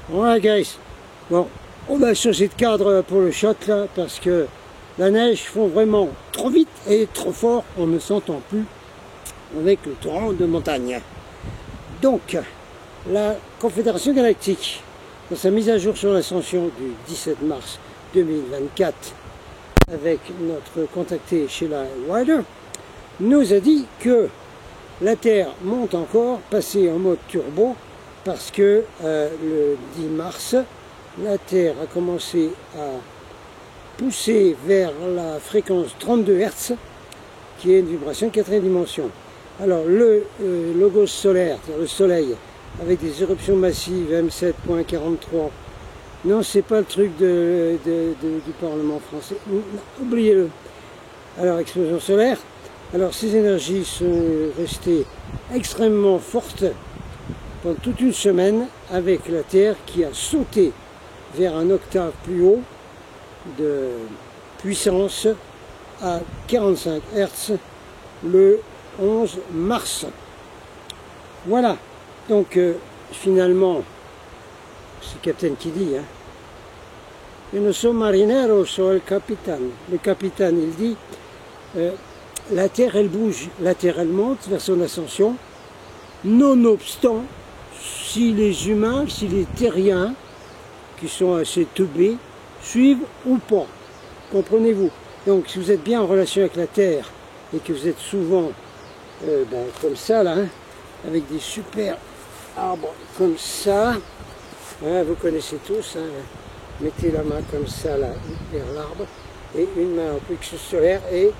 Ouais guys, bon, on va changer de cadre pour le shot là, parce que la neige fond vraiment trop vite et trop fort, on ne s'entend plus avec le torrent de montagne. Donc, la Confédération Galactique, dans sa mise à jour sur l'ascension du 17 mars 2024, avec notre contacté Sheila Wilder, nous a dit que la Terre monte encore, passée en mode turbo, parce que le 10 mars, la Terre a commencé à pousser vers la fréquence 32 Hz, qui est une vibration de quatrième dimension. Alors le logos solaire, c'est-à-dire le Soleil, avec des éruptions massives M7.43, non, c'est pas le truc du Parlement français, oubliez-le. Alors, explosion solaire, alors ces énergies sont restées extrêmement fortes pendant toute une semaine, avec la Terre qui a sauté vers un octave plus haut de puissance à 45 Hz le 11 mars. Voilà, donc finalement, c'est le capitaine qui dit, hein, "Yo no soy marinero, soy el capitán." Le capitaine, il dit, la Terre, elle bouge, la Terre, elle monte vers son ascension, nonobstant, si les humains, si les terriens, qui sont assez teubés, suivent ou pas. Comprenez-vous? Donc, si vous êtes bien en relation avec la Terre, et que vous êtes souvent comme ça, là, hein, avec des super arbres comme ça, hein, vous connaissez tous, hein, mettez la main comme ça, là, vers l'arbre, et une main en plexus solaire, et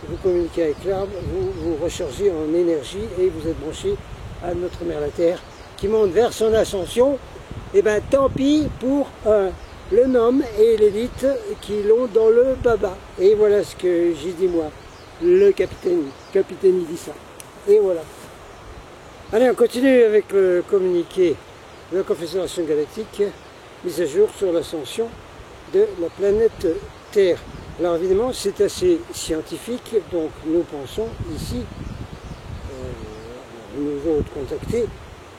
vous communiquez avec l'arbre, vous rechargez en énergie, et vous êtes branché à notre mère la Terre, qui monte vers son ascension. Et bien tant pis pour le nom et l'élite qui l'ont dans le baba. Et voilà ce que j'ai dit moi, le capitaine il dit ça. Et voilà. Allez, on continue avec le communiqué de la Confédération Galactique, mise à jour sur l'ascension de la planète Terre. Alors évidemment, c'est assez scientifique, donc nous pensons ici, nous autres contactés,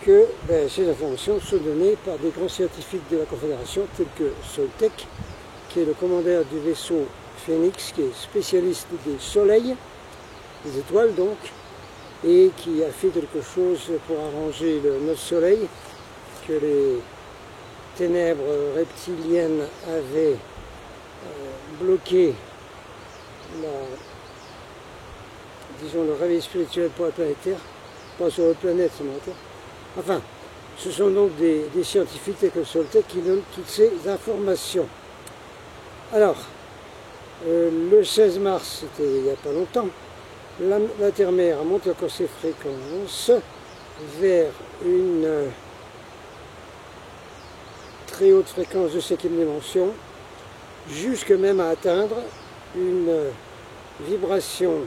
que ces informations sont données par des grands scientifiques de la Confédération, tels que Soltec, qui est le commandeur du vaisseau Phoenix, qui est spécialiste des soleils, des étoiles donc, et qui a fait quelque chose pour arranger notre soleil, que les ténèbres reptiliennes avaient bloqué disons, le réveil spirituel pour la planète Terre, pas sur la planète, sur la Terre. Enfin, ce sont donc des scientifiques tels que Soltec qui donnent toutes ces informations. Alors, le 16 mars, c'était il n'y a pas longtemps, la Terre-Mère a monté encore ses fréquences vers une très haute fréquence de 5e dimension, jusque même à atteindre une vibration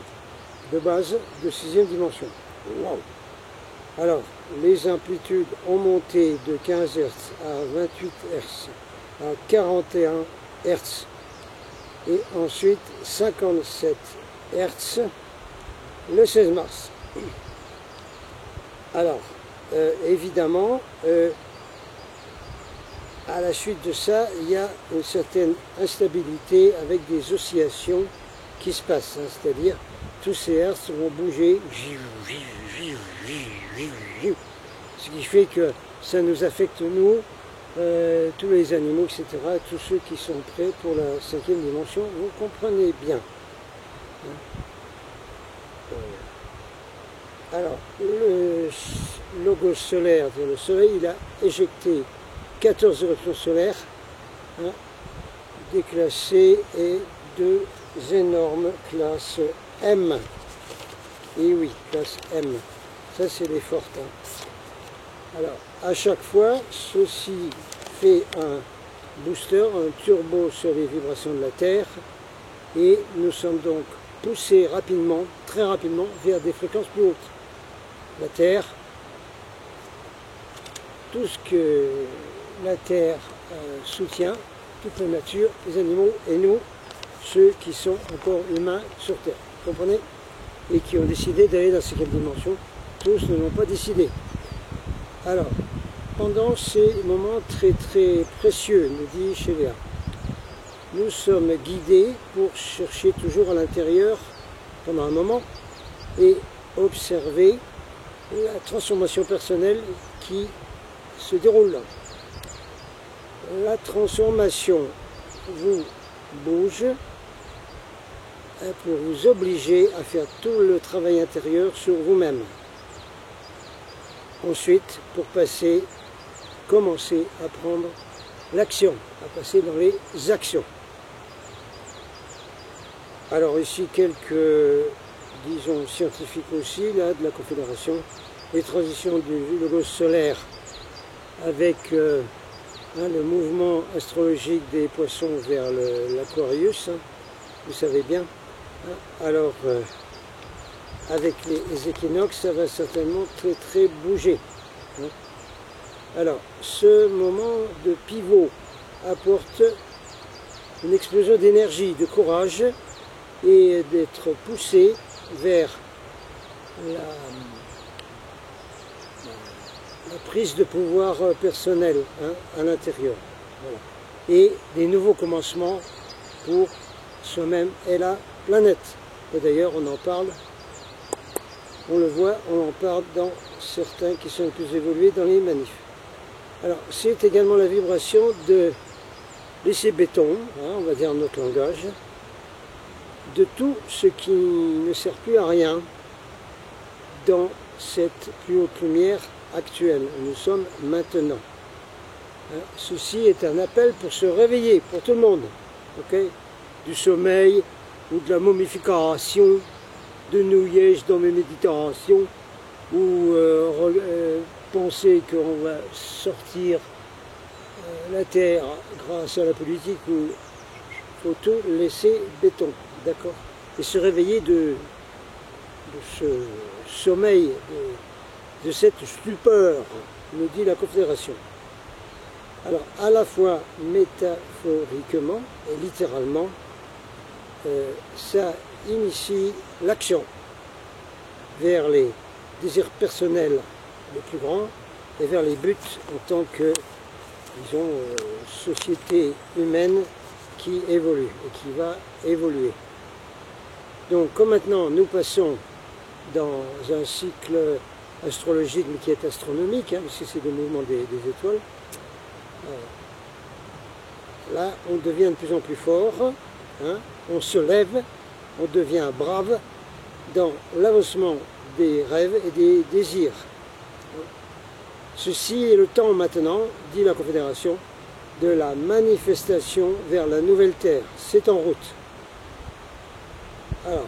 de base de 6e dimension. Wow. Alors, les amplitudes ont monté de 15 Hz à 28 Hz, à 41 Hz, et ensuite 57 Hz le 16 mars. Alors, évidemment, à la suite de ça, il y a une certaine instabilité avec des oscillations qui se passent, hein, c'est-à-dire tous ces hertz vont bouger, ce qui fait que ça nous affecte nous, tous les animaux, etc., tous ceux qui sont prêts pour la 5e dimension, vous comprenez bien. Alors, le logo solaire de le Soleil, il a éjecté 14 éruptions solaires, hein, déclassées, et 2 énormes classes M. Et oui, classe M. Ça, c'est les fortes. Hein. Alors, à chaque fois, ceci fait un booster, un turbo sur les vibrations de la Terre, et nous sommes donc poussés rapidement, très rapidement, vers des fréquences plus hautes. La Terre, tout ce que la Terre soutient, toute la nature, les animaux et nous, ceux qui sont encore humains sur Terre, vous comprenez? Et qui ont décidé d'aller dans cette dimension, tous ne l'ont pas décidé. Alors, pendant ces moments très très précieux, nous dit Chéléa, nous sommes guidés pour chercher toujours à l'intérieur pendant un moment et observer la transformation personnelle qui se déroule là. La transformation vous bouge pour vous obliger à faire tout le travail intérieur sur vous-même. Ensuite, pour commencer à prendre l'action, à passer dans les actions. Alors ici quelques, disons, scientifiques aussi, là, de la Confédération, les transitions du logos solaire avec le mouvement astrologique des poissons vers l'Aquarius, vous savez bien. Alors, avec les équinoxes, ça va certainement très très bouger. Alors, ce moment de pivot apporte une explosion d'énergie, de courage, et d'être poussé vers la prise de pouvoir personnel à l'intérieur. Voilà. Et des nouveaux commencements pour soi-même et la planète. Et d'ailleurs, on en parle, on le voit, on en parle dans certains qui sont les plus évolués dans les manifs. Alors, c'est également la vibration de laisser béton, on va dire en notre langage, de tout ce qui ne sert plus à rien dans cette plus haute lumière actuelle où nous sommes maintenant. Ceci est un appel pour se réveiller, pour tout le monde, du sommeil ou de la momification, de nouillage dans mes méditations, ou penser qu'on va sortir la terre grâce à la politique, où il faut tout laisser béton, d'accord, et se réveiller de ce sommeil, de cette stupeur, nous dit la Confédération. Alors, à la fois métaphoriquement et littéralement, ça initie l'action vers les désirs personnels les plus grands et vers les buts en tant que, disons, société humaine qui évolue et qui va évoluer. Donc, comme maintenant nous passons dans un cycle astrologique, mais qui est astronomique, parce que c'est le mouvement des étoiles, là, on devient de plus en plus fort, on se lève, on devient brave dans l'avancement des rêves et des désirs. Ceci est le temps maintenant, dit la Confédération, de la manifestation vers la nouvelle Terre. C'est en route. Alors,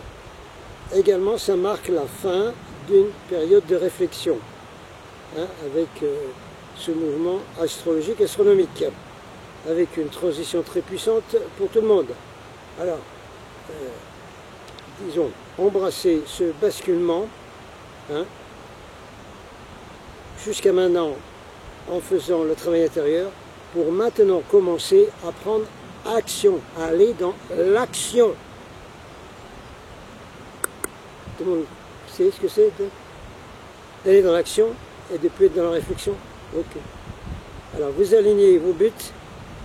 également, ça marque la fin d'une période de réflexion, avec ce mouvement astrologique, astronomique, avec une transition très puissante pour tout le monde. Alors, disons, embrasser ce basculement, jusqu'à maintenant, en faisant le travail intérieur, pour maintenant commencer à prendre action, à aller dans l'action. Tout le monde sait ce que c'est d'aller dans l'action et de ne plus être dans la réflexion? Ok. Alors vous alignez vos buts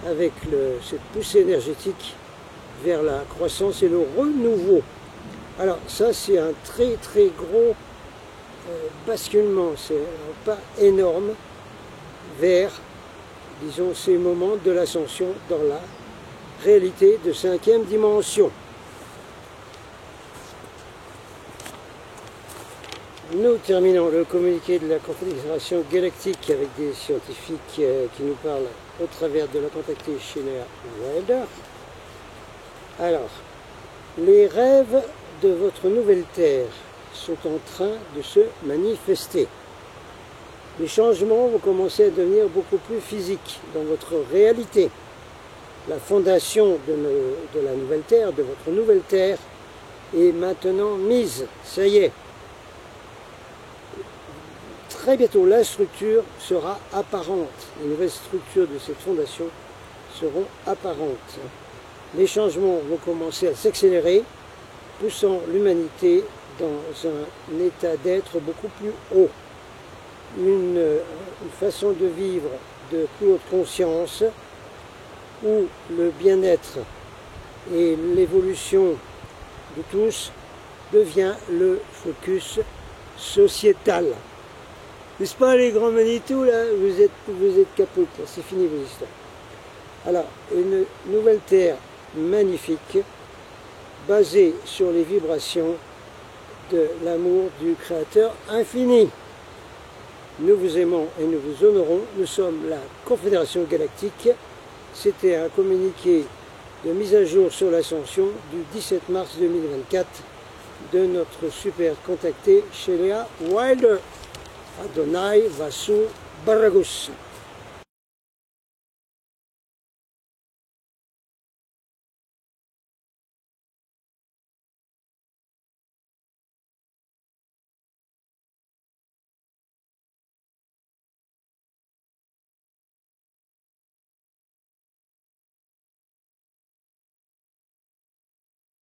avec cette poussée énergétique vers la croissance et le renouveau. Alors ça c'est un très très gros basculement, c'est un pas énorme vers, disons, ces moments de l'ascension dans la réalité de 5e dimension. Nous terminons le communiqué de la Confédération Galactique avec des scientifiques qui nous parlent au travers de la contactée Chéléa Red. Alors, les rêves de votre nouvelle Terre sont en train de se manifester. Les changements vont commencer à devenir beaucoup plus physiques dans votre réalité. La fondation de la nouvelle Terre, de votre nouvelle Terre, est maintenant mise. Ça y est. Très bientôt, la structure sera apparente. Les nouvelles structures de cette fondation seront apparentes. Les changements vont commencer à s'accélérer, poussant l'humanité dans un état d'être beaucoup plus haut. une façon de vivre de plus haute conscience, où le bien-être et l'évolution de tous devient le focus sociétal. N'est-ce pas les grands Manitou, là, vous êtes capote, c'est fini vos histoires. Alors, une nouvelle terre magnifique, basée sur les vibrations de l'amour du Créateur infini. Nous vous aimons et nous vous honorons. Nous sommes la Confédération Galactique. C'était un communiqué de mise à jour sur l'ascension du 17 mars 2024 de notre super contacté Sheila Wilder. Adonai Vasu Baragus.